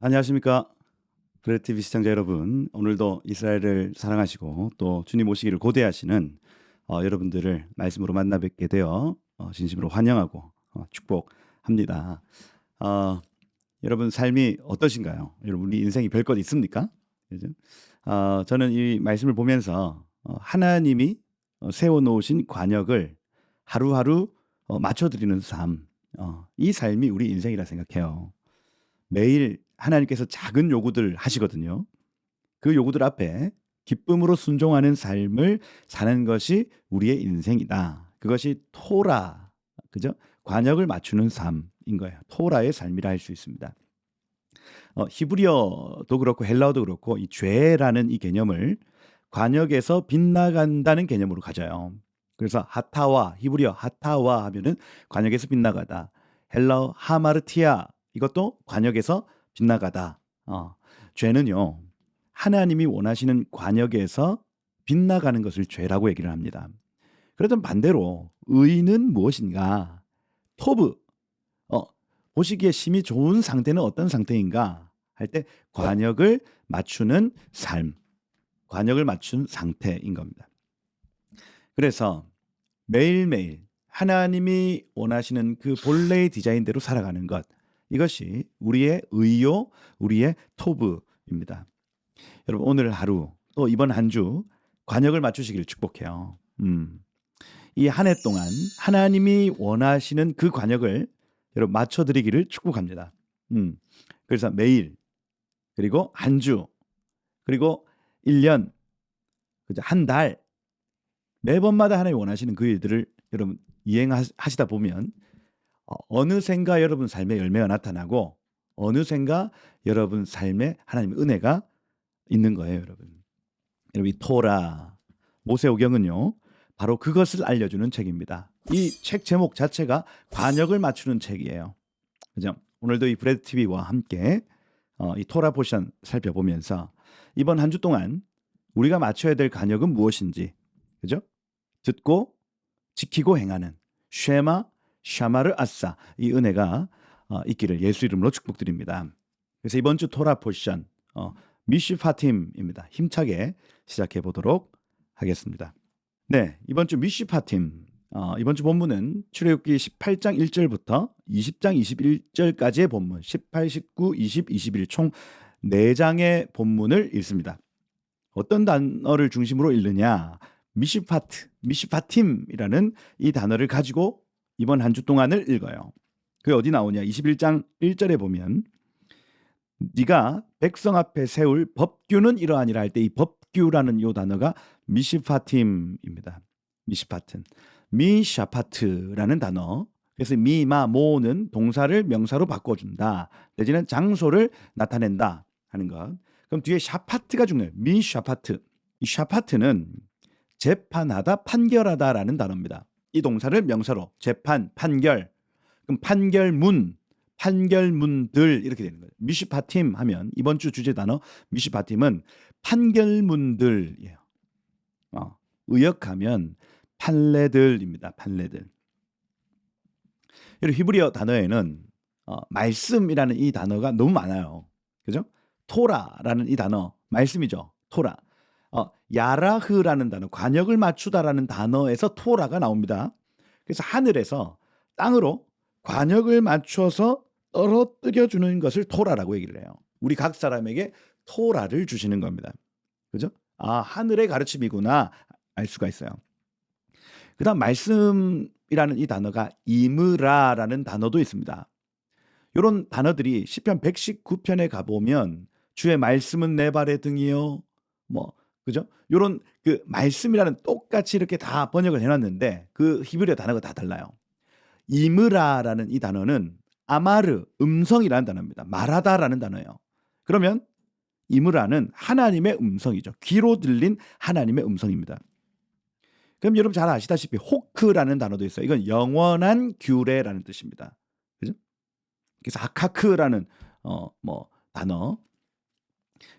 안녕하십니까. 브레티비 시청자 여러분. 오늘도 이스라엘을 사랑하시고 또 주님 오시기를 고대하시는 여러분들을 말씀으로 만나 뵙게 되어 진심으로 환영하고 축복합니다. 어, 여러분 삶이 어떠신가요? 여러분 우리 인생이 별것 있습니까? 그죠? 저는 이 말씀을 보면서 하나님이 세워놓으신 관역을 하루하루 맞춰드리는 삶, 이 삶이 우리 인생이라 생각해요. 매일 하나님께서 작은 요구들 하시거든요. 그 요구들 앞에 기쁨으로 순종하는 삶을 사는 것이 우리의 인생이다. 그것이 토라, 그죠? 관역을 맞추는 삶인 거예요. 토라의 삶이라 할 수 있습니다. 히브리어도 그렇고 헬라어도 그렇고 이 죄라는 이 개념을 관역에서 빗나간다는 개념으로 가져요. 그래서 하타와 히브리어 하타와 하면은 관역에서 빗나가다. 헬라어 하마르티아 이것도 관역에서 빗나가다. 죄는요. 하나님이 원하시는 관역에서 빗나가는 것을 죄라고 얘기를 합니다. 그렇다면 반대로 의는 무엇인가? 토브. 어, 보시기에 심히 좋은 상태는 어떤 상태인가? 할 때 관역을 맞추는 삶. 관역을 맞춘 상태인 겁니다. 그래서 매일매일 하나님이 원하시는 그 본래의 디자인대로 살아가는 것. 이것이 우리의 의요, 우리의 토브입니다. 여러분 오늘 하루 또 이번 한 주 관역을 맞추시기를 축복해요. 이 한 해 동안 하나님이 원하시는 그 관역을 여러분 맞춰드리기를 축복합니다. 그래서 매일 그리고 한 주 그리고 1년 그죠? 한 달 매번마다 하나님이 원하시는 그 일들을 여러분 이행하시다 보면 어느샌가 여러분 삶의 열매가 나타나고 어느샌가 여러분 삶에 하나님의 은혜가 있는 거예요, 여러분. 여러분 이 토라 모세오경은요. 바로 그것을 알려주는 책입니다. 이 책 제목 자체가 관역을 맞추는 책이에요. 그죠? 오늘도 이 브레드 TV와 함께 이 토라 포션 살펴보면서 이번 한 주 동안 우리가 맞춰야 될 관역은 무엇인지, 그죠? 듣고 지키고 행하는 쉐마 샤마르 아싸 이 은혜가 있기를 예수 이름으로 축복드립니다. 그래서 이번 주 토라 포션 미슈파팀입니다. 힘차게 시작해 보도록 하겠습니다. 네, 이번 주 미슈파팀 이번 주 본문은 출애굽기 18장 1절부터 20장 21절까지의 본문 18, 19, 20, 21 총 4장의 본문을 읽습니다. 어떤 단어를 중심으로 읽느냐? 미시파팀이라는 이 단어를 가지고 이번 한 주 동안을 읽어요. 그게 어디 나오냐? 21장 1절에 보면 네가 백성 앞에 세울 법규는 이러하니라 할 때 이 법규라는 이 단어가 미시파팀입니다. 미시파트, 미샤파트라는 단어. 그래서 미마 모는 동사를 명사로 바꿔준다. 내지는 장소를 나타낸다 하는 것. 그럼 뒤에 샤파트가 중요해요. 미샤파트. 이 샤파트는 재판하다, 판결하다라는 단어입니다. 이 동사를 명사로 재판, 판결. 그럼 판결문들 이렇게 되는 거예요. 미시파팀 하면 이번 주 주제 단어 미시파팀은 판결문들이에요. 의역하면 판례들입니다. 판례들. 히브리어 단어에는 말씀이라는 이 단어가 너무 많아요. 그죠? 토라라는 이 단어 말씀이죠. 토라. 야라흐라는 단어 관역을 맞추다라는 단어에서 토라가 나옵니다. 그래서 하늘에서 땅으로 관역을 맞춰서 떨어뜨려 주는 것을 토라라고 얘기를 해요. 우리 각 사람에게 토라를 주시는 겁니다. 그죠? 하늘의 가르침이구나 알 수가 있어요. 그다음 말씀이라는 이 단어가 이므라라는 단어도 있습니다. 이런 단어들이 시편 119편에 가보면 주의 말씀은 내 발의 등이요. 그죠? 요런 그 말씀이라는 똑같이 이렇게 다 번역을 해놨는데 그 히브리어 단어가 다 달라요. 이므라라는 이 단어는 아마르 음성이라는 단어입니다. 말하다라는 단어예요. 그러면 이므라는 하나님의 음성이죠. 귀로 들린 하나님의 음성입니다. 그럼 여러분 잘 아시다시피 호크라는 단어도 있어요. 이건 영원한 규례라는 뜻입니다. 그죠? 그래서 아카크라는 단어.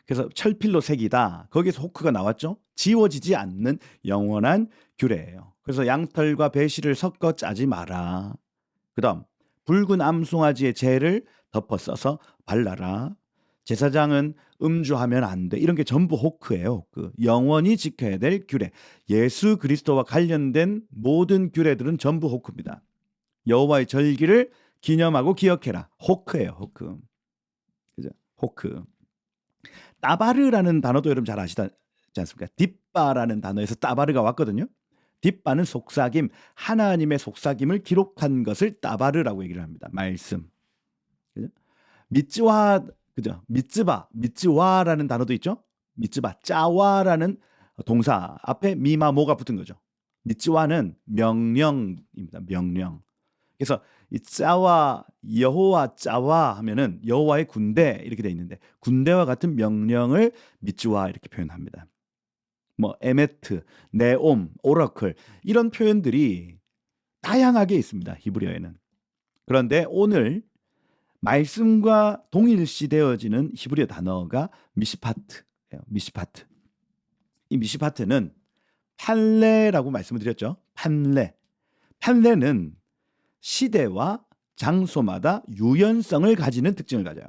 그래서 철필로 새기다. 거기서 호크가 나왔죠. 지워지지 않는 영원한 규례예요. 그래서 양털과 배실을 섞어 짜지 마라. 그다음 붉은 암송아지의 재를 덮어 써서 발라라. 제사장은 음주하면 안 돼. 이런 게 전부 호크예요. 호크. 영원히 지켜야 될 규례. 예수 그리스도와 관련된 모든 규례들은 전부 호크입니다. 여호와의 절기를 기념하고 기억해라. 호크예요. 호크. 그죠? 호크. 따바르라는 단어도 여러분 잘 아시지 않습니까? 딥바라는 단어에서 따바르가 왔거든요. 딥바는 속삭임, 하나님의 속삭임을 기록한 것을 따바르라고 얘기를 합니다. 말씀. 그죠? 미츠와, 그죠? 미츠와라는 단어도 있죠. 미츠바, 짜와라는 동사 앞에 미마 모가 붙은 거죠. 미츠와는 명령입니다. 명령. 그래서 이 짜와, 여호와 짜와 하면은 여호와의 군대 이렇게 돼 있는데, 군대와 같은 명령을 미츠와 이렇게 표현합니다. 뭐 에메트, 네옴, 오라클 이런 표현들이 다양하게 있습니다. 히브리어에는. 그런데 오늘 말씀과 동일시되어지는 히브리어 단어가 미시파트예요. 미시파트. 이 미시파트는 판례라고 말씀을 드렸죠. 판례. 판례는 시대와 장소마다 유연성을 가지는 특징을 가져요.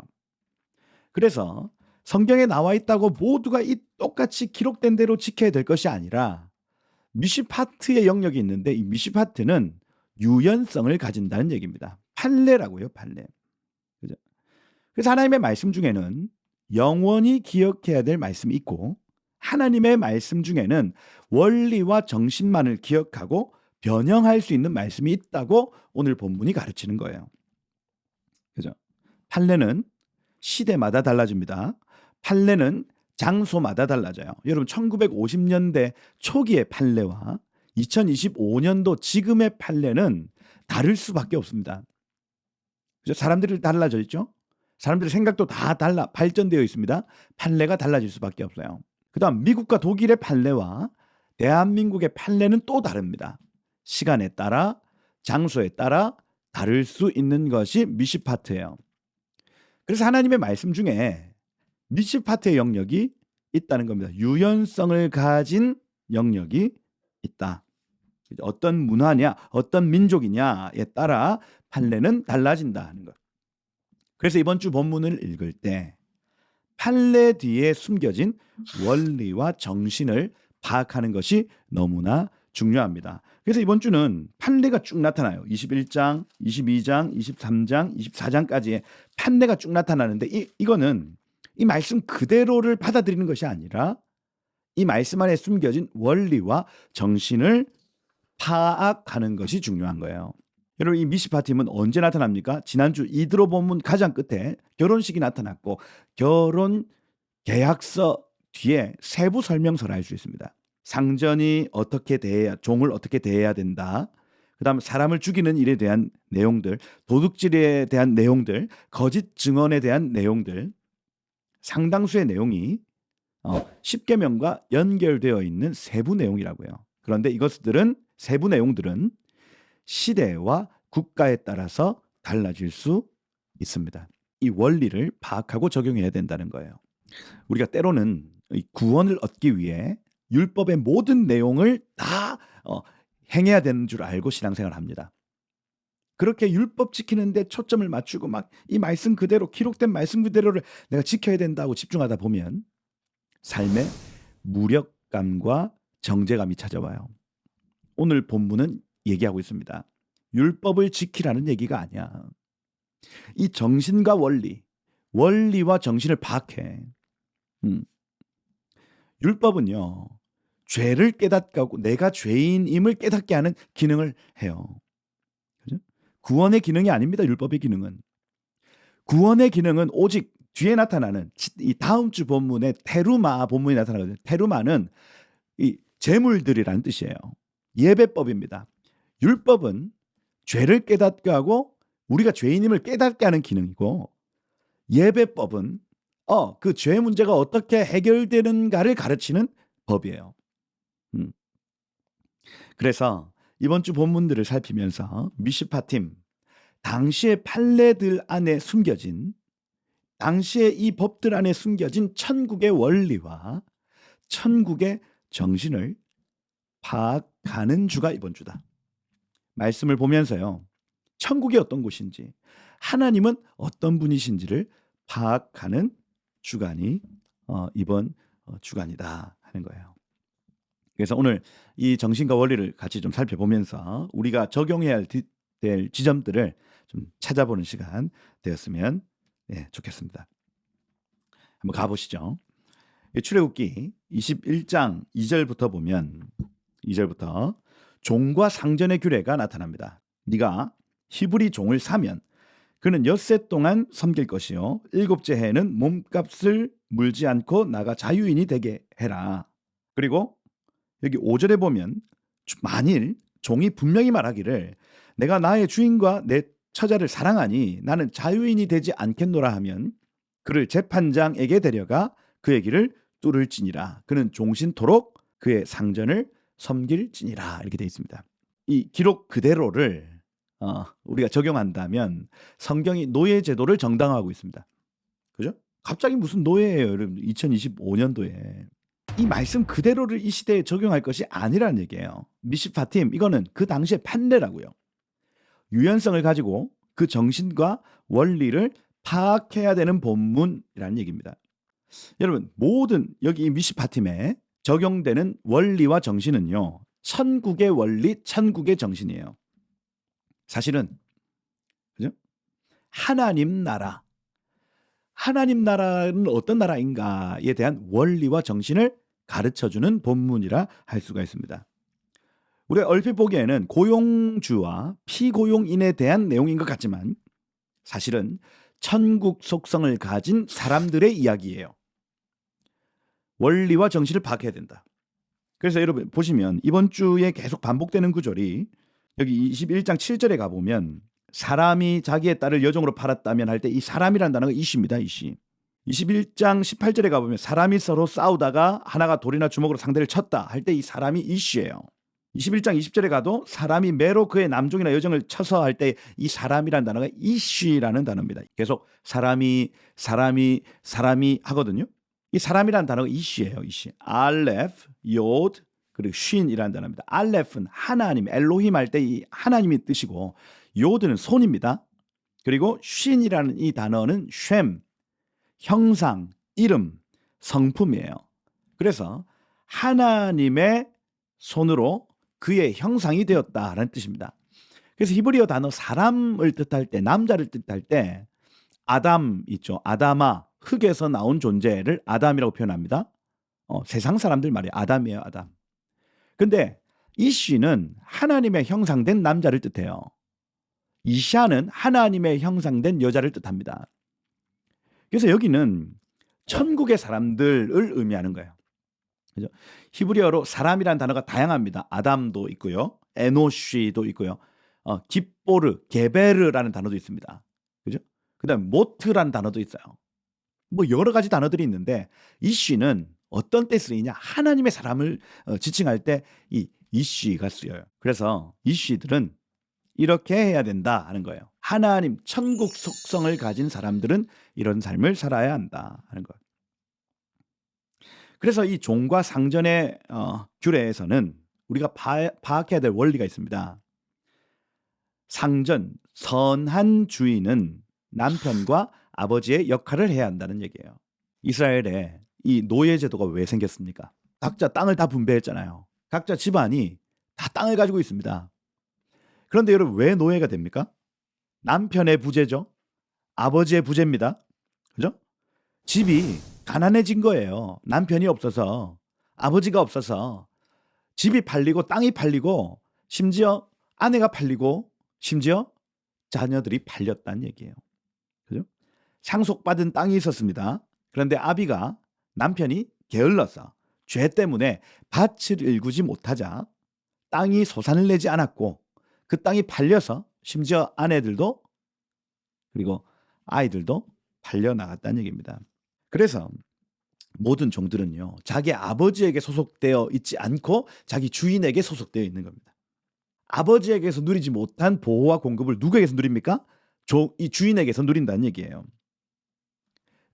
그래서 성경에 나와 있다고 모두가 이 똑같이 기록된 대로 지켜야 될 것이 아니라 미시파트의 영역이 있는데, 이 미시파트는 유연성을 가진다는 얘기입니다. 판례라고요. 판례. 그죠? 그래서 하나님의 말씀 중에는 영원히 기억해야 될 말씀이 있고, 하나님의 말씀 중에는 원리와 정신만을 기억하고 변형할 수 있는 말씀이 있다고 오늘 본문이 가르치는 거예요. 그죠? 판례는 시대마다 달라집니다. 판례는 장소마다 달라져요. 여러분 1950년대 초기의 판례와 2025년도 지금의 판례는 다를 수밖에 없습니다. 그죠? 사람들이 달라져 있죠. 사람들의 생각도 다 달라 발전되어 있습니다. 판례가 달라질 수밖에 없어요. 그다음 미국과 독일의 판례와 대한민국의 판례는 또 다릅니다. 시간에 따라, 장소에 따라 다를 수 있는 것이 미시파트예요. 그래서 하나님의 말씀 중에 미시파트의 영역이 있다는 겁니다. 유연성을 가진 영역이 있다. 어떤 문화냐, 어떤 민족이냐에 따라 판례는 달라진다 하는 것. 그래서 이번 주 본문을 읽을 때 판례 뒤에 숨겨진 원리와 정신을 파악하는 것이 너무나 중요합니다. 그래서 이번 주는 판례가 쭉 나타나요. 21장, 22장, 23장, 24장까지의 판례가 쭉 나타나는데 이거는 이 말씀 그대로를 받아들이는 것이 아니라 이 말씀 안에 숨겨진 원리와 정신을 파악하는 것이 중요한 거예요. 여러분 이 미시파팀은 언제 나타납니까? 지난주 이드로 본문 가장 끝에 결혼식이 나타났고, 결혼 계약서 뒤에 세부 설명서를 알 수 있습니다. 상전이 어떻게 대해야, 종을 어떻게 대해야 된다. 그다음 사람을 죽이는 일에 대한 내용들, 도둑질에 대한 내용들, 거짓 증언에 대한 내용들, 상당수의 내용이 10계명과 연결되어 있는 세부 내용이라고요. 그런데 이것들은, 세부 내용들은 시대와 국가에 따라서 달라질 수 있습니다. 이 원리를 파악하고 적용해야 된다는 거예요. 우리가 때로는 이 구원을 얻기 위해 율법의 모든 내용을 다 행해야 되는 줄 알고 신앙생활을 합니다. 그렇게 율법 지키는데 초점을 맞추고 막 이 말씀 그대로, 기록된 말씀 그대로를 내가 지켜야 된다고 집중하다 보면 삶에 무력감과 정죄감이 찾아와요. 오늘 본문은 얘기하고 있습니다. 율법을 지키라는 얘기가 아니야. 이 정신과 원리와 정신을 파악해. 율법은요, 죄를 깨닫게 하고 내가 죄인임을 깨닫게 하는 기능을 해요. 그죠? 구원의 기능이 아닙니다. 율법의 기능은. 구원의 기능은 오직 뒤에 나타나는 이 다음 주 본문에 테루마 본문이 나타나거든요. 테루마는 이 제물들이라는 뜻이에요. 예배법입니다. 율법은 죄를 깨닫게 하고 우리가 죄인임을 깨닫게 하는 기능이고, 예배법은 그 죄 문제가 어떻게 해결되는가를 가르치는 법이에요. 그래서 이번 주 본문들을 살피면서 미시파팀, 당시의 판례들 안에 숨겨진, 당시의 이 법들 안에 숨겨진 천국의 원리와 천국의 정신을 파악하는 주가 이번 주다. 말씀을 보면서요, 천국이 어떤 곳인지, 하나님은 어떤 분이신지를 파악하는 주간이 이번 주간이다 하는 거예요. 그래서 오늘 이 정신과 원리를 같이 좀 살펴보면서 우리가 적용해야 될 지점들을 좀 찾아보는 시간 되었으면 좋겠습니다. 한번 가보시죠. 출애굽기 21장 2절부터 보면 2절부터 종과 상전의 규례가 나타납니다. 네가 히브리 종을 사면 그는 엿새 동안 섬길 것이요 일곱째 해에는 몸값을 물지 않고 나가 자유인이 되게 해라. 그리고 여기 5절에 보면 만일 종이 분명히 말하기를 내가 나의 주인과 내 처자를 사랑하니 나는 자유인이 되지 않겠노라 하면 그를 재판장에게 데려가 그의 길을 뚫을지니라. 그는 종신토록 그의 상전을 섬길지니라. 이렇게 되어 있습니다. 이 기록 그대로를 우리가 적용한다면 성경이 노예 제도를 정당화하고 있습니다. 그죠? 갑자기 무슨 노예예요, 여러분? 2025년도에. 이 말씀 그대로를 이 시대에 적용할 것이 아니라는 얘기예요. 미시파팀, 이거는 그 당시의 판례라고요. 유연성을 가지고 그 정신과 원리를 파악해야 되는 본문이라는 얘기입니다. 여러분, 모든 여기 미시파팀에 적용되는 원리와 정신은요, 천국의 원리, 천국의 정신이에요. 사실은 그죠? 하나님 나라는 어떤 나라인가에 대한 원리와 정신을 가르쳐주는 본문이라 할 수가 있습니다. 우리가 얼핏 보기에는 고용주와 피고용인에 대한 내용인 것 같지만 사실은 천국 속성을 가진 사람들의 이야기예요. 원리와 정신을 파악해야 된다. 그래서 여러분 보시면 이번 주에 계속 반복되는 구절이 여기 21장 7절에 가보면 사람이 자기의 딸을 여종으로 팔았다면 할 때 이 사람이라는 단어가 이씨입니다. 이씨. 21장 18절에 가보면 사람이 서로 싸우다가 하나가 돌이나 주먹으로 상대를 쳤다 할 때 이 사람이 이씨예요. 21장 20절에 가도 사람이 매로 그의 남종이나 여종을 쳐서 할 때 이 사람이라는 단어가 이씨라는 단어입니다. 계속 사람이 하거든요. 이 사람이라는 단어가 이씨예요. 이씨. 알레프, 요드, 그리고 쉰이라는 단어입니다. 알레프는 하나님, 엘로힘 할 때 이 하나님이 뜻이고 요드는 손입니다. 그리고 쉰이라는 이 단어는 쉔, 형상, 이름, 성품이에요. 그래서 하나님의 손으로 그의 형상이 되었다라는 뜻입니다. 그래서 히브리어 단어 사람을 뜻할 때, 남자를 뜻할 때 아담 있죠. 아담아, 흙에서 나온 존재를 아담이라고 표현합니다. 세상 사람들 말이에요. 아담이에요. 아담. 근데 이씨는 하나님의 형상된 남자를 뜻해요. 이샤는 하나님의 형상된 여자를 뜻합니다. 그래서 여기는 천국의 사람들을 의미하는 거예요. 그죠? 히브리어로 사람이라는 단어가 다양합니다. 아담도 있고요. 에노시도 있고요. 깁보르, 게베르라는 단어도 있습니다. 그죠? 그다음에 모트라는 단어도 있어요. 뭐 여러 가지 단어들이 있는데 이씨는 어떤 때 쓰이냐? 하나님의 사람을 지칭할 때 이 이씨가 쓰여요. 그래서 이씨들은 이렇게 해야 된다 하는 거예요. 하나님 천국 속성을 가진 사람들은 이런 삶을 살아야 한다 하는 거예요. 그래서 이 종과 상전의 규례에서는 우리가 파악해야 될 원리가 있습니다. 상전, 선한 주인은 남편과 아버지의 역할을 해야 한다는 얘기예요. 이스라엘에 이 노예 제도가 왜 생겼습니까? 각자 땅을 다 분배했잖아요. 각자 집안이 다 땅을 가지고 있습니다. 그런데 여러분 왜 노예가 됩니까? 남편의 부재죠. 아버지의 부재입니다. 그죠? 집이 가난해진 거예요. 남편이 없어서, 아버지가 없어서 집이 팔리고 땅이 팔리고 심지어 아내가 팔리고 심지어 자녀들이 팔렸다는 얘기예요. 그죠? 상속받은 땅이 있었습니다. 그런데 아비가 남편이 게을러서 죄 때문에 밭을 일구지 못하자 땅이 소산을 내지 않았고 그 땅이 팔려서 심지어 아내들도 그리고 아이들도 팔려 나갔다는 얘기입니다. 그래서 모든 종들은요, 자기 아버지에게 소속되어 있지 않고 자기 주인에게 소속되어 있는 겁니다. 아버지에게서 누리지 못한 보호와 공급을 누구에게서 누립니까? 이 주인에게서 누린다는 얘기예요.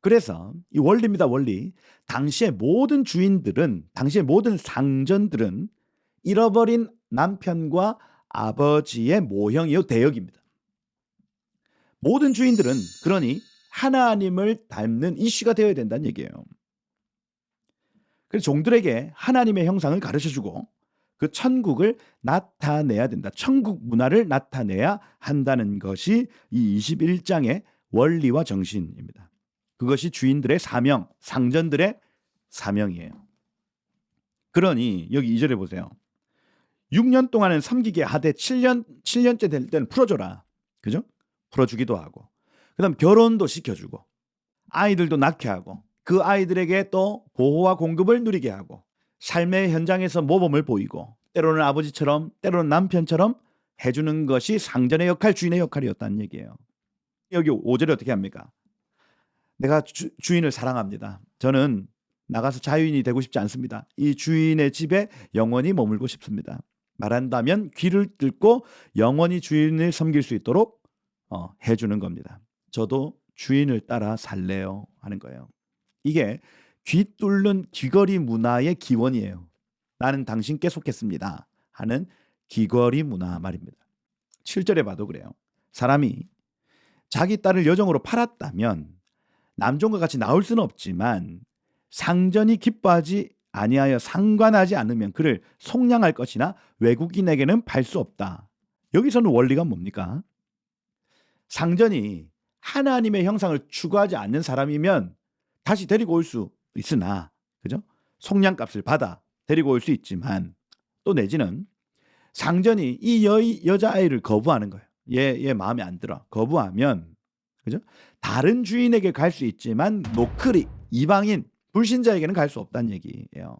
그래서 이 원리입니다. 원리. 당시의 모든 주인들은, 당시의 모든 상전들은 잃어버린 남편과 아버지의 모형이요, 대역입니다. 모든 주인들은 그러니 하나님을 닮는 이슈가 되어야 된다는 얘기예요. 그래서 종들에게 하나님의 형상을 가르쳐주고 그 천국을 나타내야 된다. 천국 문화를 나타내야 한다는 것이 이 21장의 원리와 정신입니다. 그것이 주인들의 사명, 상전들의 사명이에요. 그러니 여기 2절에 보세요. 6년 동안은 섬기게 하되 7년째 될 때는 풀어줘라. 그죠? 풀어주기도 하고. 그 다음 결혼도 시켜주고 아이들도 낳게 하고 그 아이들에게 또 보호와 공급을 누리게 하고 삶의 현장에서 모범을 보이고 때로는 아버지처럼 때로는 남편처럼 해주는 것이 상전의 역할, 주인의 역할이었다는 얘기예요. 여기 5절에 어떻게 합니까? 내가 주인을 사랑합니다. 저는 나가서 자유인이 되고 싶지 않습니다. 이 주인의 집에 영원히 머물고 싶습니다. 말한다면 귀를 뚫고 영원히 주인을 섬길 수 있도록 해주는 겁니다. 저도 주인을 따라 살래요 하는 거예요. 이게 귀 뚫는 귀걸이 문화의 기원이에요. 나는 당신께 속했습니다 하는 귀걸이 문화 말입니다. 7절에 봐도 그래요. 사람이 자기 딸을 여종으로 팔았다면 남종과 같이 나올 수는 없지만 상전이 기뻐하지 아니하여 상관하지 않으면 그를 속량할 것이나 외국인에게는 팔 수 없다. 여기서는 원리가 뭡니까? 상전이 하나님의 형상을 추구하지 않는 사람이면 다시 데리고 올 수 있으나, 그죠? 속량값을 받아 데리고 올 수 있지만 또 내지는 상전이 이 여자아이를 거부하는 거예요. 얘 마음에 안 들어. 거부하면, 그죠? 다른 주인에게 갈 수 있지만 노크리, 이방인, 불신자에게는 갈 수 없다는 얘기예요.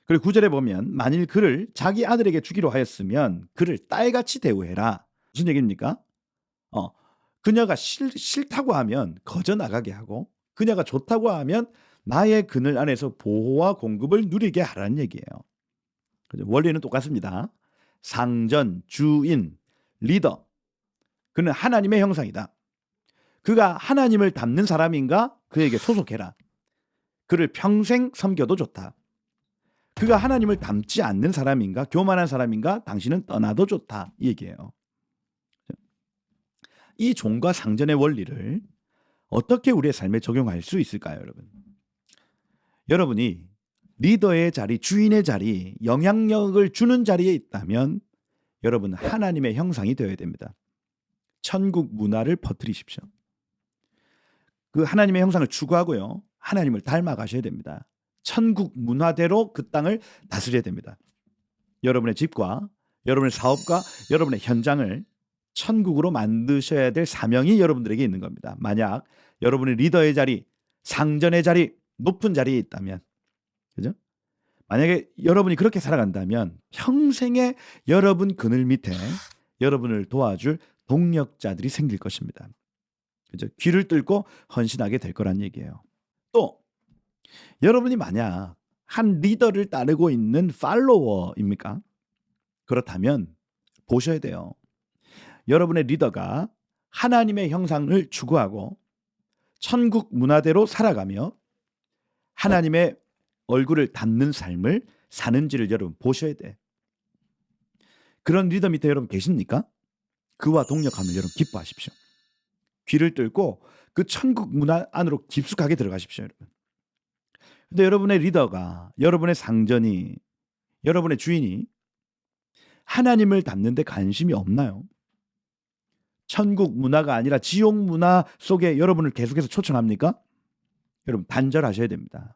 그리고 9절에 보면 만일 그를 자기 아들에게 주기로 하였으면 그를 딸같이 대우해라. 무슨 얘기입니까? 그녀가 싫다고 하면 거저 나가게 하고 그녀가 좋다고 하면 나의 그늘 안에서 보호와 공급을 누리게 하라는 얘기예요. 그죠? 원리는 똑같습니다. 상전, 주인, 리더. 그는 하나님의 형상이다. 그가 하나님을 닮는 사람인가? 그에게 소속해라. 그를 평생 섬겨도 좋다. 그가 하나님을 닮지 않는 사람인가? 교만한 사람인가? 당신은 떠나도 좋다. 이 얘기예요. 이 종과 상전의 원리를 어떻게 우리의 삶에 적용할 수 있을까요, 여러분? 여러분이 리더의 자리, 주인의 자리, 영향력을 주는 자리에 있다면 여러분은 하나님의 형상이 되어야 됩니다. 천국 문화를 퍼뜨리십시오. 그 하나님의 형상을 추구하고요. 하나님을 닮아가셔야 됩니다. 천국 문화대로 그 땅을 다스려야 됩니다. 여러분의 집과 여러분의 사업과 여러분의 현장을 천국으로 만드셔야 될 사명이 여러분들에게 있는 겁니다. 만약 여러분의 리더의 자리, 상전의 자리, 높은 자리에 있다면, 그죠? 만약에 여러분이 그렇게 살아간다면 평생에 여러분 그늘 밑에 여러분을 도와줄 동력자들이 생길 것입니다. 그죠? 귀를 뚫고 헌신하게 될 거란 얘기예요. 또 여러분이 만약 한 리더를 따르고 있는 팔로워입니까? 그렇다면 보셔야 돼요. 여러분의 리더가 하나님의 형상을 추구하고 천국 문화대로 살아가며 하나님의 얼굴을 닮는 삶을 사는지를 여러분 보셔야 돼. 그런 리더 밑에 여러분 계십니까? 그와 동력하면 여러분 기뻐하십시오. 귀를 뚫고 그 천국 문화 안으로 깊숙하게 들어가십시오, 여러분. 근데 여러분의 리더가, 여러분의 상전이, 여러분의 주인이 하나님을 닮는 데 관심이 없나요? 천국 문화가 아니라 지옥 문화 속에 여러분을 계속해서 초청합니까? 여러분 단절하셔야 됩니다.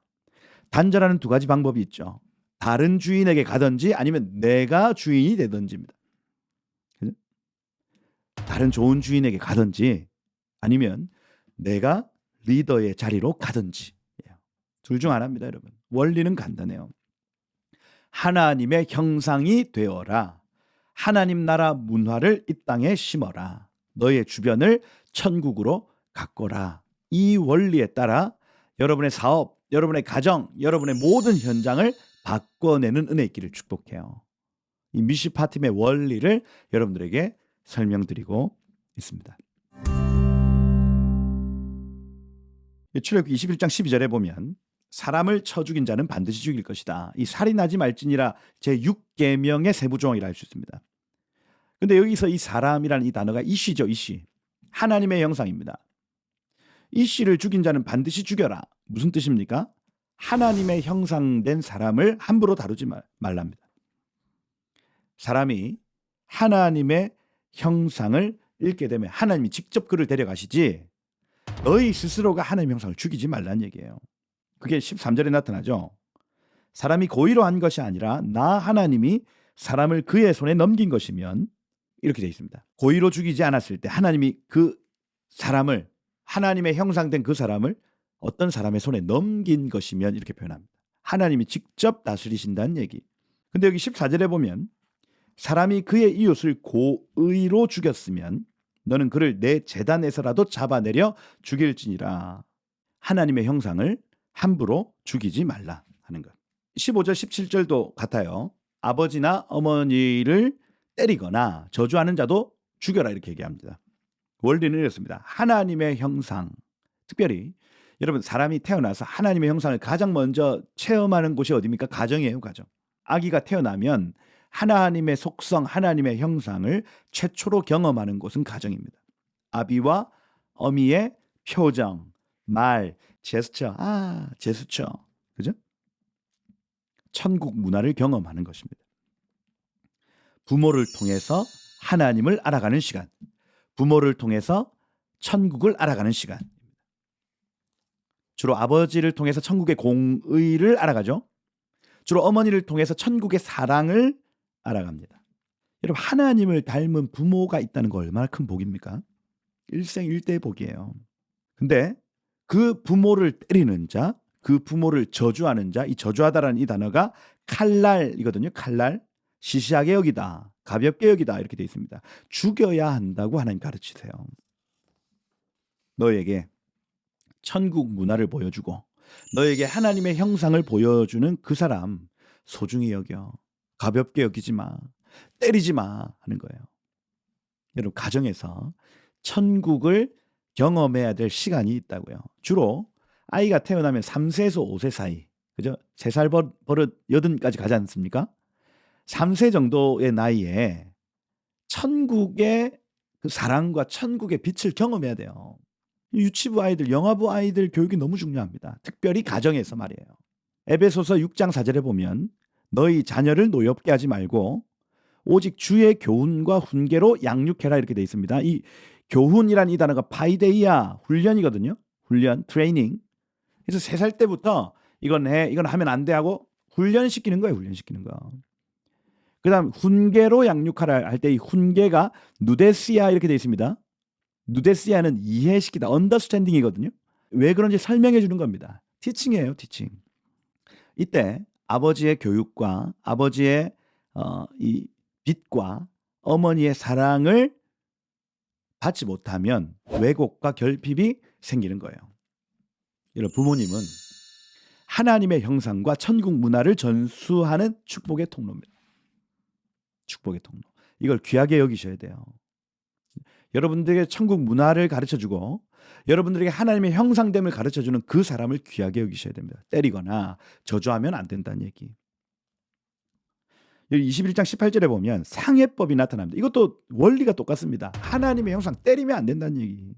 단절하는 두 가지 방법이 있죠. 다른 주인에게 가든지 아니면 내가 주인이 되든지입니다. 그죠? 다른 좋은 주인에게 가든지 아니면 내가 리더의 자리로 가든지. 둘 중 하나입니다, 여러분. 원리는 간단해요. 하나님의 형상이 되어라. 하나님 나라 문화를 이 땅에 심어라. 너의 주변을 천국으로 가꿔라. 이 원리에 따라 여러분의 사업, 여러분의 가정, 여러분의 모든 현장을 바꿔내는 은혜의 길을 축복해요. 이 미시파팀의 원리를 여러분들에게 설명드리고 있습니다. 출애굽기 21장 12절에 보면 사람을 쳐 죽인 자는 반드시 죽일 것이다. 이 살인하지 말지니라 제6계명의 세부 조항이라 할 수 있습니다. 근데 여기서 이 사람이라는 이 단어가 이시죠, 이시. 하나님의 형상입니다. 이 씨를 죽인 자는 반드시 죽여라. 무슨 뜻입니까? 하나님의 형상된 사람을 함부로 다루지 말랍니다. 사람이 하나님의 형상을 잃게 되면 하나님이 직접 그를 데려가시지 너희 스스로가 하나님의 형상을 죽이지 말라는 얘기예요. 그게 13절에 나타나죠. 사람이 고의로 한 것이 아니라 나 하나님이 사람을 그의 손에 넘긴 것이면, 이렇게 되어 있습니다. 고의로 죽이지 않았을 때 하나님이 그 사람을, 하나님의 형상된 그 사람을 어떤 사람의 손에 넘긴 것이면, 이렇게 표현합니다. 하나님이 직접 다스리신다는 얘기. 근데 여기 14절에 보면 사람이 그의 이웃을 고의로 죽였으면 너는 그를 내 제단에서라도 잡아내려 죽일지니라. 하나님의 형상을 함부로 죽이지 말라 하는 것. 15절 17절도 같아요. 아버지나 어머니를 때리거나 저주하는 자도 죽여라, 이렇게 얘기합니다. 원리는 이렇습니다. 하나님의 형상, 특별히 여러분, 사람이 태어나서 하나님의 형상을 가장 먼저 체험하는 곳이 어디입니까? 가정이에요. 가정. 아기가 태어나면 하나님의 속성, 하나님의 형상을 최초로 경험하는 곳은 가정입니다. 아비와 어미의 표정, 말, 제스처, 제스처, 그죠? 천국 문화를 경험하는 것입니다. 부모를 통해서 하나님을 알아가는 시간, 부모를 통해서 천국을 알아가는 시간. 주로 아버지를 통해서 천국의 공의를 알아가죠. 주로 어머니를 통해서 천국의 사랑을 알아갑니다. 여러분, 하나님을 닮은 부모가 있다는 거 얼마나 큰 복입니까? 일생일대의 복이에요. 근데 그 부모를 때리는 자, 그 부모를 저주하는 자, 이 저주하다라는 이 단어가 칼날이거든요. 칼날, 시시하게 여기다, 가볍게 여기다, 이렇게 되어 있습니다. 죽여야 한다고 하나님 가르치세요. 너에게 천국 문화를 보여주고 너에게 하나님의 형상을 보여주는 그 사람 소중히 여겨, 가볍게 여기지 마, 때리지 마 하는 거예요. 여러분, 가정에서 천국을 경험해야 될 시간이 있다고요. 주로 아이가 태어나면 3세에서 5세 사이, 그죠? 3살 버릇 80까지 가지 않습니까? 3세 정도의 나이에 천국의 그 사랑과 천국의 빛을 경험해야 돼요. 유치부 아이들, 영아부 아이들 교육이 너무 중요합니다. 특별히 가정에서 말이에요. 에베소서 6장 4절에 보면 너희 자녀를 노엽게 하지 말고 오직 주의 교훈과 훈계로 양육해라, 이렇게 되어 있습니다. 이 교훈이란 이 단어가 파이데이아, 훈련이거든요. 훈련, 트레이닝. 그래서 3살 때부터 이건 해, 이건 하면 안 돼 하고 훈련시키는 거예요. 훈련시키는 거. 그 다음 훈계로 양육하라 할 때 이 훈계가 누데시아, 이렇게 되어 있습니다. 누데시아는 이해시키다, 언더스탠딩이거든요. 왜 그런지 설명해 주는 겁니다. 티칭이에요. 티칭. 이때 아버지의 교육과 아버지의 이 빛과 어머니의 사랑을 받지 못하면 왜곡과 결핍이 생기는 거예요. 여러분, 부모님은 하나님의 형상과 천국 문화를 전수하는 축복의 통로입니다. 축복의 통로. 이걸 귀하게 여기셔야 돼요. 여러분들에게 천국 문화를 가르쳐주고 여러분들에게 하나님의 형상됨을 가르쳐주는 그 사람을 귀하게 여기셔야 됩니다. 때리거나 저주하면 안 된다는 얘기. 여기 21장 18절에 보면 상해법이 나타납니다. 이것도 원리가 똑같습니다. 하나님의 형상 때리면 안 된다는 얘기.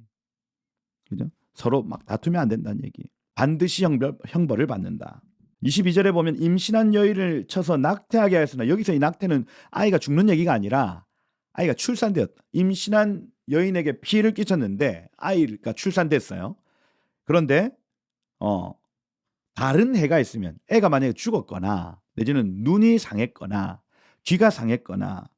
그죠? 서로 막 다투면 안 된다는 얘기. 반드시 형벌을 받는다. 22절에 보면 임신한 여인을 쳐서 낙태하게 하였으나, 여기서 이 낙태는 아이가 죽는 얘기가 아니라 아이가 출산되었다. 임신한 여인에게 피해를 끼쳤는데 아이가 출산됐어요. 그런데 다른 해가 있으면, 애가 만약에 죽었거나 내지는 눈이 상했거나 귀가 상했거나,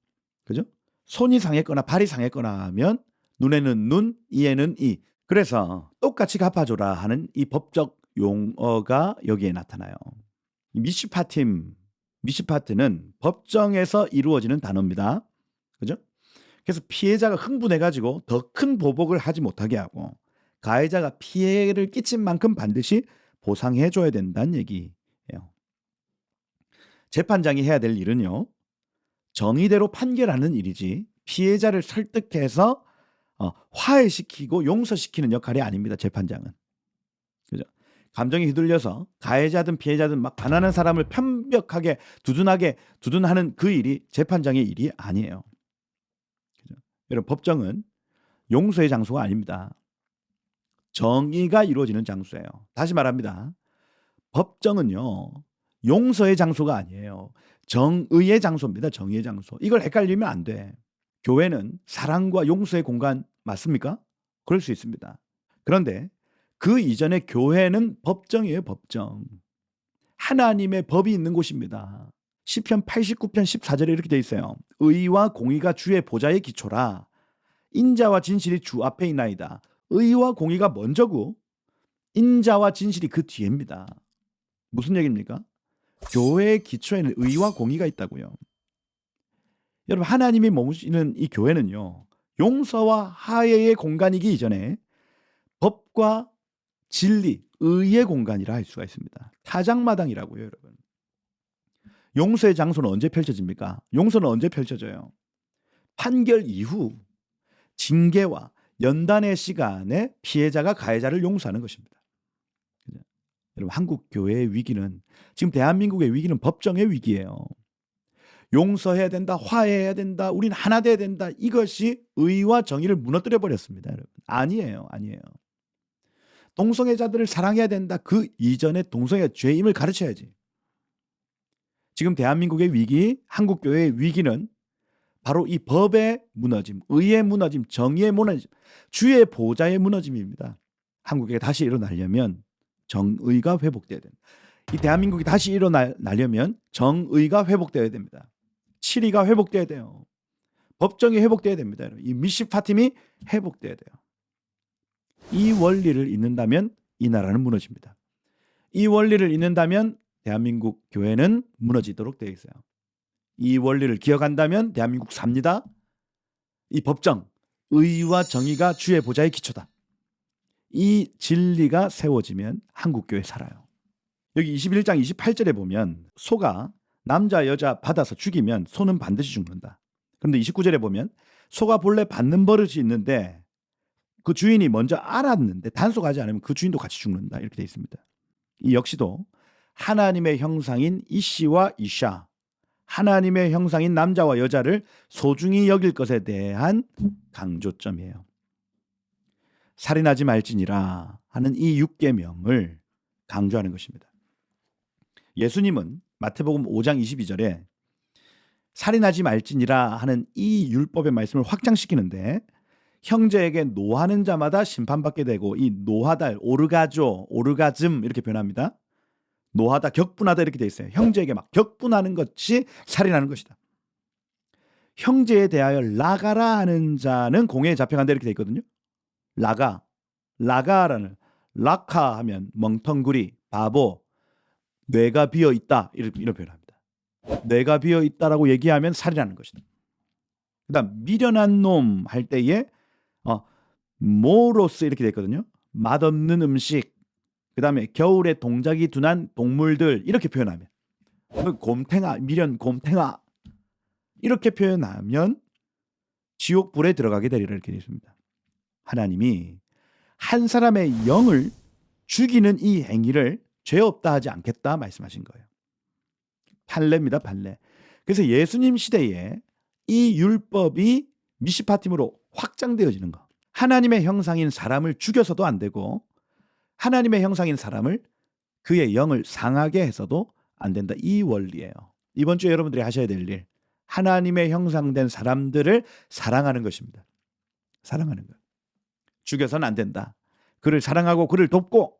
그죠? 손이 상했거나 발이 상했거나 하면 눈에는 눈, 이에는 이. 그래서 똑같이 갚아줘라 하는 이 법적 용어가 여기에 나타나요. 미시파트는 법정에서 이루어지는 단어입니다. 그죠? 그래서 피해자가 흥분해가지고 더 큰 보복을 하지 못하게 하고 가해자가 피해를 끼친 만큼 반드시 보상해줘야 된다는 얘기예요. 재판장이 해야 될 일은요, 정의대로 판결하는 일이지 피해자를 설득해서 화해시키고 용서시키는 역할이 아닙니다. 재판장은. 그죠? 감정이 휘둘려서 가해자든 피해자든 막 반하는 사람을 편벽하게 두둔하는 그 일이 재판장의 일이 아니에요. 그죠? 여러분, 법정은 용서의 장소가 아닙니다. 정의가 이루어지는 장소예요. 다시 말합니다. 법정은요, 용서의 장소가 아니에요. 정의의 장소입니다. 정의의 장소. 이걸 헷갈리면 안 돼. 교회는 사랑과 용서의 공간 맞습니까? 그럴 수 있습니다. 그런데 그 이전에 교회는 법정이에요. 법정. 하나님의 법이 있는 곳입니다. 시편 89편 14절에 이렇게 돼 있어요. 의와 공의가 주의 보좌의 기초라. 인자와 진실이 주 앞에 있나이다. 의와 공의가 먼저고 인자와 진실이 그 뒤입니다. 무슨 얘기입니까? 교회의 기초에는 의와 공의가 있다고요. 여러분, 하나님이 머무시는 이 교회는요, 용서와 화해의 공간이기 이전에 법과 진리, 의의 공간이라 할 수가 있습니다. 타작마당이라고요, 여러분. 용서의 장소는 언제 펼쳐집니까? 용서는 언제 펼쳐져요? 판결 이후 징계와 연단의 시간에 피해자가 가해자를 용서하는 것입니다. 여러분, 한국 교회의 위기는, 지금 대한민국의 위기는 법정의 위기예요. 용서해야 된다, 화해해야 된다, 우린 하나 돼야 된다. 이것이 의와 정의를 무너뜨려 버렸습니다, 여러분. 아니에요, 아니에요. 동성애자들을 사랑해야 된다. 그 이전에 동성애 죄임을 가르쳐야지. 지금 대한민국의 위기, 한국 교회의 위기는 바로 이 법의 무너짐, 의의 무너짐, 정의의 무너짐, 주의 보좌의 무너짐입니다. 한국에 다시 일어나려면 정의가 회복돼야 됩니다. 이 대한민국이 다시 일어나려면 정의가 회복돼야 됩니다. 치리가 회복돼야 돼요. 법정이 회복돼야 됩니다. 이 미시파팀이 회복돼야 돼요. 이 원리를 잊는다면 이 나라는 무너집니다. 이 원리를 잊는다면 대한민국 교회는 무너지도록 되어 있어요. 이 원리를 기억한다면 대한민국 삽니다. 이 법정, 의와 정의가 주의 보좌의 기초다. 이 진리가 세워지면 한국 교회 살아요. 여기 21장 28절에 보면 소가 남자 여자 받아서 죽이면 소는 반드시 죽는다. 그런데 29절에 보면 소가 본래 받는 버릇이 있는데 그 주인이 먼저 알았는데 단속하지 않으면 그 주인도 같이 죽는다. 이렇게 되어 있습니다. 이 역시도 하나님의 형상인 이씨와 이샤, 하나님의 형상인 남자와 여자를 소중히 여길 것에 대한 강조점이에요. 살인하지 말지니라 하는 이 6계명을 강조하는 것입니다. 예수님은 마태복음 5장 22절에 살인하지 말지니라 하는 이 율법의 말씀을 확장시키는데 형제에게 노하는 자마다 심판받게 되고, 이 노하다, 오르가즘 이렇게 표현합니다. 노하다, 격분하다 이렇게 돼 있어요. 형제에게 막 격분하는 것이 살인하는 것이다. 형제에 대하여 라가라 하는 자는 공회에 잡혀간다 이렇게 돼 있거든요. 라가라는, 라카 하면 멍텅구리, 바보, 뇌가 비어 있다 이런 표현합니다. 뇌가 비어 있다라고 얘기하면 살인하는 것이다. 그다음 미련한 놈 할 때에 모로스 이렇게 돼 있거든요. 맛없는 음식, 그다음에 겨울에 동작이 둔한 동물들 이렇게 표현하면, 곰탱아, 미련 곰탱아 이렇게 표현하면 지옥 불에 들어가게 되리라 이렇게 되어 있습니다. 하나님이 한 사람의 영을 죽이는 이 행위를 죄 없다 하지 않겠다 말씀하신 거예요. 판례입니다, 판례. 그래서 예수님 시대에 이 율법이 미시파팀으로 확장되어지는 거. 하나님의 형상인 사람을 죽여서도 안 되고 하나님의 형상인 사람을, 그의 영을 상하게 해서도 안 된다. 이 원리예요. 이번 주에 여러분들이 하셔야 될 일, 하나님의 형상된 사람들을 사랑하는 것입니다. 사랑하는 것. 죽여서는 안 된다. 그를 사랑하고 그를 돕고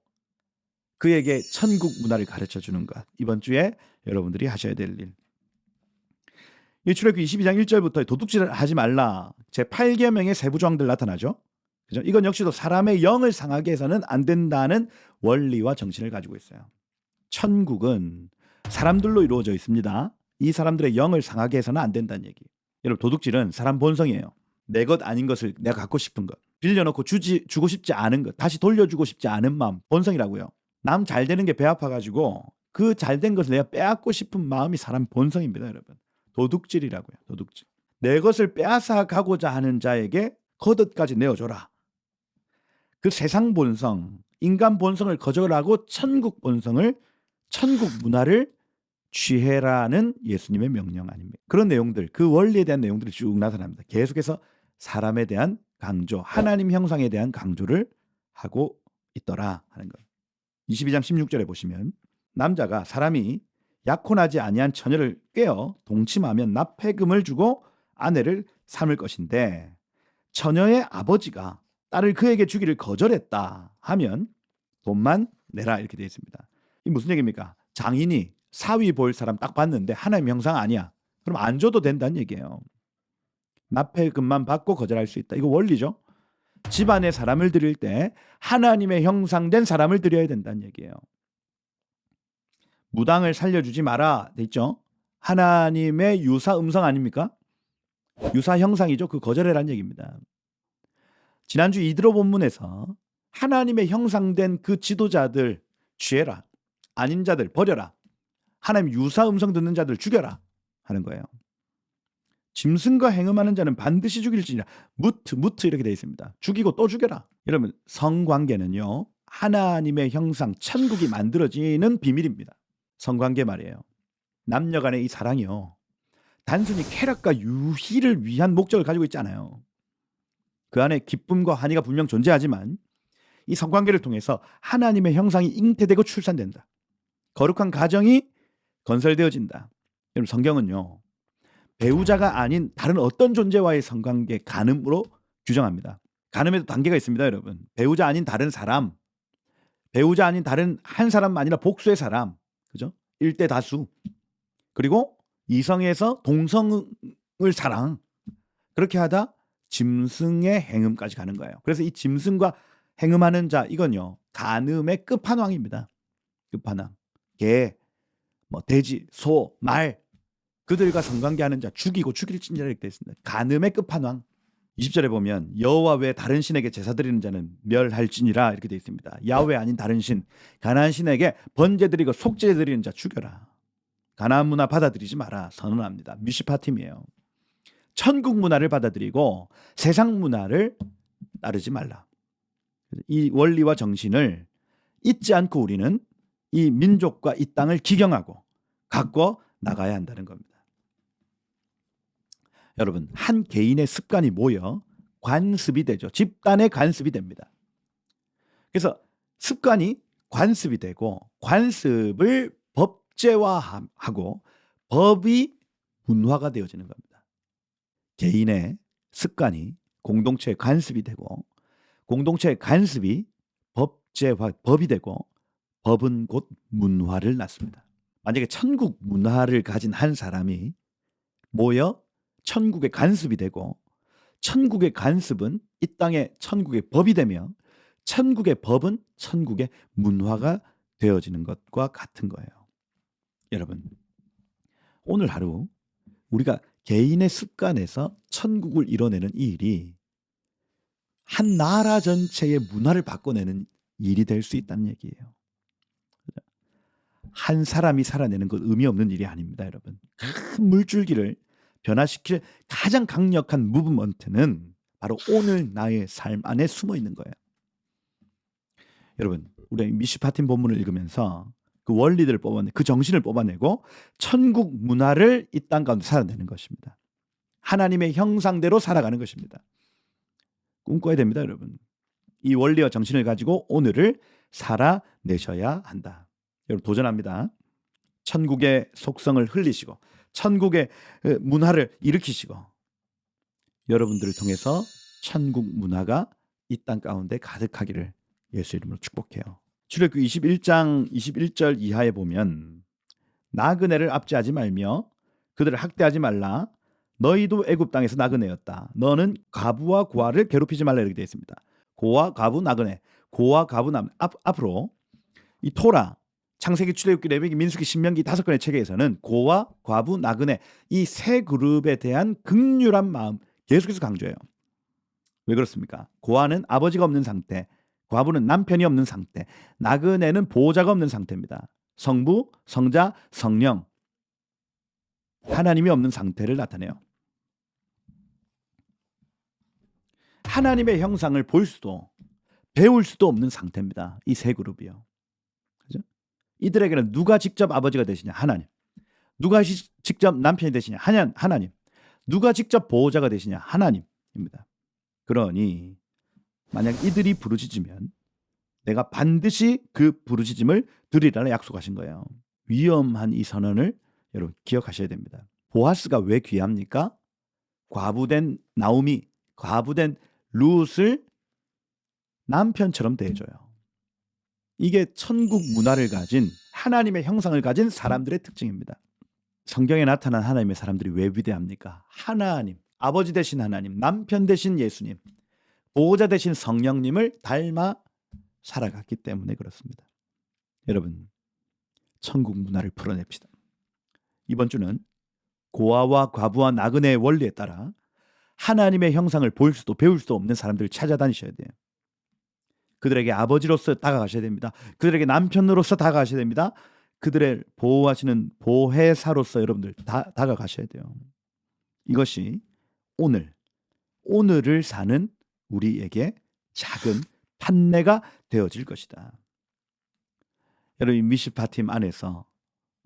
그에게 천국 문화를 가르쳐주는 것. 이번 주에 여러분들이 하셔야 될 일. 이 출애굽기 22장 1절부터 도둑질을 하지 말라, 제8계명의 세부 조항들 나타나죠. 그죠? 이건 역시도 사람의 영을 상하게 해서는 안 된다는 원리와 정신을 가지고 있어요. 천국은 사람들로 이루어져 있습니다. 이 사람들의 영을 상하게 해서는 안 된다는 얘기. 여러분, 도둑질은 사람 본성이에요. 내 것 아닌 것을 내가 갖고 싶은 것, 빌려놓고 주고 싶지 않은 것, 다시 돌려주고 싶지 않은 마음, 본성이라고요. 남 잘 되는 게 배 아파가지고 그 잘된 것을 내가 빼앗고 싶은 마음이 사람 본성입니다, 여러분. 도둑질이라고요. 도둑질. 내 것을 빼앗아 가고자 하는 자에게 겉옷까지 내어줘라. 그 세상 본성, 인간 본성을 거절하고 천국 본성을, 천국 문화를 취해라는 예수님의 명령 아닙니까? 그런 내용들, 그 원리에 대한 내용들이 쭉 나타납니다. 계속해서 사람에 대한 강조, 하나님 형상에 대한 강조를 하고 있더라 하는 거예요. 22장 16절에 보시면 남자가 사람이 약혼하지 아니한 처녀를 꿰어 동침하면 납폐금을 주고 아내를 삼을 것인데 처녀의 아버지가 딸을 그에게 주기를 거절했다 하면 돈만 내라 이렇게 되어 있습니다. 이 무슨 얘기입니까? 장인이 사위 볼 사람 딱 봤는데 하나님 형상 아니야. 그럼 안 줘도 된다는 얘기예요. 납폐금만 받고 거절할 수 있다. 이거 원리죠. 집안에 사람을 드릴 때 하나님의 형상된 사람을 드려야 된다는 얘기예요. 무당을 살려주지 마라 돼 있죠. 하나님의 유사 음성 아닙니까? 유사 형상이죠. 그 거절해라는 얘기입니다. 지난주 이드로 본문에서 하나님의 형상된 그 지도자들 취해라. 아닌 자들 버려라. 하나님 유사 음성 듣는 자들 죽여라 하는 거예요. 짐승과 행음하는 자는 반드시 죽일지니라. 무트 이렇게 되어 있습니다. 죽이고 또 죽여라. 여러분 성관계는요. 하나님의 형상 천국이 만들어지는 비밀입니다. 성관계 말이에요. 남녀 간의 이 사랑이요. 단순히 쾌락과 유희를 위한 목적을 가지고 있지 않아요. 그 안에 기쁨과 환희가 분명 존재하지만 이 성관계를 통해서 하나님의 형상이 잉태되고 출산된다. 거룩한 가정이 건설되어진다. 여러분 성경은요. 배우자가 아닌 다른 어떤 존재와의 성관계 간음으로 규정합니다. 간음에도 단계가 있습니다, 여러분. 배우자 아닌 다른 사람, 배우자 아닌 다른 한 사람 아니라 복수의 사람, 그죠? 일대 다수. 그리고 이성에서 동성을 사랑. 그렇게 하다 짐승의 행음까지 가는 거예요. 그래서 이 짐승과 행음하는 자 이건요 간음의 끝판왕입니다. 끝판왕. 개, 돼지, 소, 말 그들과 성관계하는 자 죽이고 죽일지니라 이렇게 되어 있습니다. 간음의 끝판왕. 20절에 보면 여호와 외에 다른 신에게 제사 드리는 자는 멸할지니라 이렇게 되어 있습니다. 야훼 아닌 다른 신, 가나안 신에게 번제 드리고 속죄 드리는 자 죽여라. 가나안 문화 받아들이지 마라 선언합니다. 미시파팀이에요. 천국 문화를 받아들이고 세상 문화를 따르지 말라. 이 원리와 정신을 잊지 않고 우리는 이 민족과 이 땅을 기경하고 가꿔 나가야 한다는 겁니다. 여러분 한 개인의 습관이 모여 관습이 되죠. 집단의 관습이 됩니다. 그래서 습관이 관습이 되고 관습을 법제화하고 법이 문화가 되어지는 겁니다. 개인의 습관이 공동체의 관습이 되고 공동체의 관습이 법제화, 법이 되고 법은 곧 문화를 낳습니다. 만약에 천국 문화를 가진 한 사람이 모여 천국의 관습이 되고 천국의 관습은 이 땅의 천국의 법이 되며 천국의 법은 천국의 문화가 되어지는 것과 같은 거예요. 여러분 오늘 하루 우리가 개인의 습관에서 천국을 이뤄내는 이 일이 한 나라 전체의 문화를 바꿔내는 일이 될 수 있다는 얘기예요. 한 사람이 살아내는 건 의미 없는 일이 아닙니다, 여러분. 큰 물줄기를 변화시킬 가장 강력한 무브먼트는 바로 오늘 나의 삶 안에 숨어 있는 거예요. 여러분, 우리 미시파틴 본문을 읽으면서 그 원리들을 뽑아내, 그 정신을 뽑아내고 천국 문화를 이 땅 가운데 살아내는 것입니다. 하나님의 형상대로 살아가는 것입니다. 꿈꿔야 됩니다, 여러분. 이 원리와 정신을 가지고 오늘을 살아내셔야 한다. 여러분 도전합니다. 천국의 속성을 흘리시고 천국의 문화를 일으키시고 여러분들을 통해서 천국 문화가 이 땅 가운데 가득하기를 예수 이름으로 축복해요. 출애굽기 21장 21절 이하에 보면 나그네를 압제하지 말며 그들을 학대하지 말라. 너희도 애굽 땅에서 나그네였다. 너는 과부와 고아를 괴롭히지 말라 이렇게 되어 있습니다. 고아, 과부, 나그네. 고아, 과부, 나그네. 앞으로 이 토라, 창세기, 출애굽기, 레위기, 민수기, 신명기 5권의 책에서는 고아, 과부, 나그네 이 세 그룹에 대한 극률한 마음 계속해서 강조해요. 왜 그렇습니까? 고아는 아버지가 없는 상태, 과부는 남편이 없는 상태, 나그네는 보호자가 없는 상태입니다. 성부, 성자, 성령 하나님이 없는 상태를 나타내요. 하나님의 형상을 볼 수도 배울 수도 없는 상태입니다. 이 세 그룹이요. 그죠? 이들에게는 누가 직접 아버지가 되시냐? 하나님. 누가 직접 남편이 되시냐? 하나님. 누가 직접 보호자가 되시냐? 하나님입니다. 그러니 만약 이들이 부르짖으면 내가 반드시 그 부르짖음을 들으리라 약속하신 거예요. 위험한 이 선언을 여러분 기억하셔야 됩니다. 보아스가 왜 귀합니까? 과부된 나오미, 과부된 룻을 남편처럼 대해줘요. 이게 천국 문화를 가진 하나님의 형상을 가진 사람들의 특징입니다. 성경에 나타난 하나님의 사람들이 왜 위대합니까? 하나님, 아버지 되신 하나님, 남편 되신 예수님, 보호자 되신 성령님을 닮아 살아갔기 때문에 그렇습니다. 여러분, 천국 문화를 풀어냅시다. 이번 주는 고아와 과부와 나그네의 원리에 따라 하나님의 형상을 볼 수도 배울 수도 없는 사람들을 찾아다니셔야 돼요. 그들에게 아버지로서 다가가셔야 됩니다. 그들에게 남편으로서 다가가셔야 됩니다. 그들을 보호하시는 보혜사로서 여러분들 다가가셔야 돼요. 이것이 오늘을 사는 우리에게 작은 판례가 되어질 것이다. 여러분, 미시파팀 안에서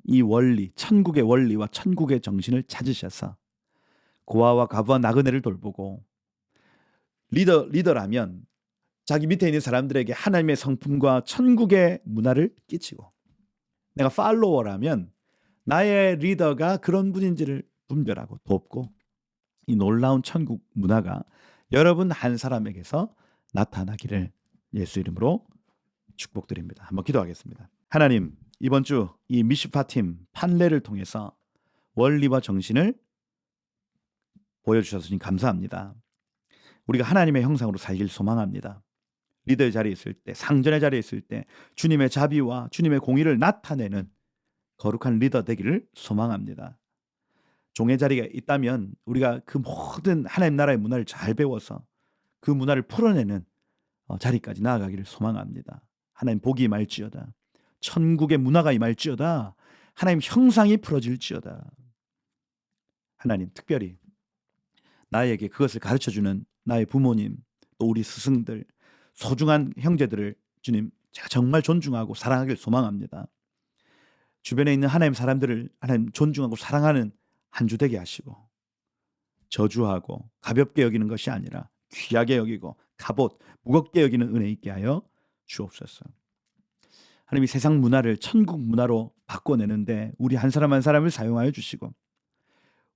이 원리, 천국의 원리와 천국의 정신을 찾으셔서 고아와 과부와 나그네를 돌보고, 리더라면 자기 밑에 있는 사람들에게 하나님의 성품과 천국의 문화를 끼치고, 내가 팔로워라면 나의 리더가 그런 분인지를 분별하고 돕고, 이 놀라운 천국 문화가 여러분 한 사람에게서 나타나기를 예수 이름으로 축복드립니다. 한번 기도하겠습니다. 하나님, 이번 주 이 미시파팀 판례를 통해서 원리와 정신을 보여주셔서 감사합니다. 우리가 하나님의 형상으로 살길 소망합니다. 리더의 자리에 있을 때, 상전의 자리에 있을 때 주님의 자비와 주님의 공의를 나타내는 거룩한 리더 되기를 소망합니다. 종의 자리가 있다면 우리가 그 모든 하나님 나라의 문화를 잘 배워서 그 문화를 풀어내는 자리까지 나아가기를 소망합니다. 하나님 복이 임할지어다. 천국의 문화가 임할지어다. 하나님 형상이 풀어질지어다. 하나님, 특별히 나에게 그것을 가르쳐주는 나의 부모님, 또 우리 스승들, 소중한 형제들을 주님, 제가 정말 존중하고 사랑하길 소망합니다. 주변에 있는 하나님 사람들을 하나님 존중하고 사랑하는 한 주 되게 하시고, 저주하고 가볍게 여기는 것이 아니라 귀하게 여기고 갑옷 무겁게 여기는 은혜 있게 하여 주옵소서. 하나님이 세상 문화를 천국 문화로 바꿔내는데 우리 한 사람 한 사람을 사용하여 주시고,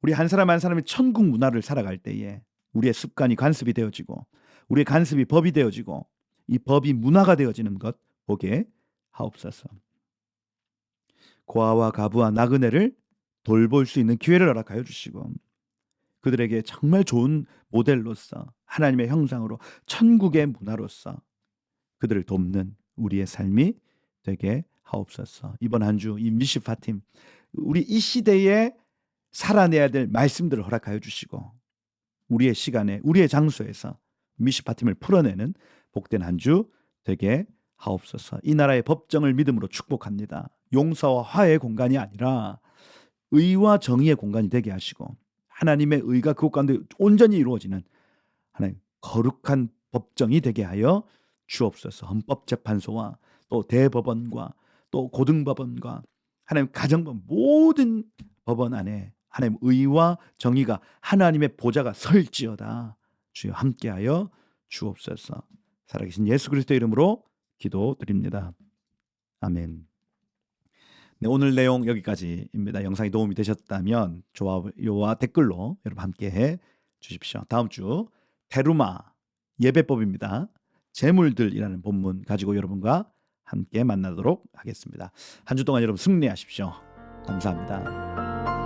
우리 한 사람 한 사람이 천국 문화를 살아갈 때에 우리의 습관이 관습이 되어지고, 우리의 관습이 법이 되어지고, 이 법이 문화가 되어지는 것 보게 하옵소서. 고아와 과부와 나그네를 돌볼 수 있는 기회를 허락하여 주시고, 그들에게 정말 좋은 모델로서 하나님의 형상으로 천국의 문화로서 그들을 돕는 우리의 삶이 되게 하옵소서. 이번 한 주 이 미시파팀, 우리 이 시대에 살아내야 될 말씀들을 허락하여 주시고, 우리의 시간에 우리의 장소에서 미시파팀을 풀어내는 복된 한 주 되게 하옵소서. 이 나라의 법정을 믿음으로 축복합니다. 용서와 화해의 공간이 아니라 의와 정의의 공간이 되게 하시고, 하나님의 의가 그곳 가운데 온전히 이루어지는 하나님 거룩한 법정이 되게 하여 주옵소서. 헌법재판소와 또 대법원과 또 고등법원과 하나님 가정법 모든 법원 안에 하나님 의와 정의가 하나님의 보좌가 설지어다. 주여 함께하여 주옵소서. 살아계신 예수 그리스도의 이름으로 기도드립니다. 아멘. 네, 오늘 내용 여기까지입니다. 영상이 도움이 되셨다면 좋아요와 댓글로 여러분 함께해 주십시오. 다음 주 테루마 예배법입니다. 재물들이라는 본문 가지고 여러분과 함께 만나도록 하겠습니다. 한 주 동안 여러분 승리하십시오. 감사합니다.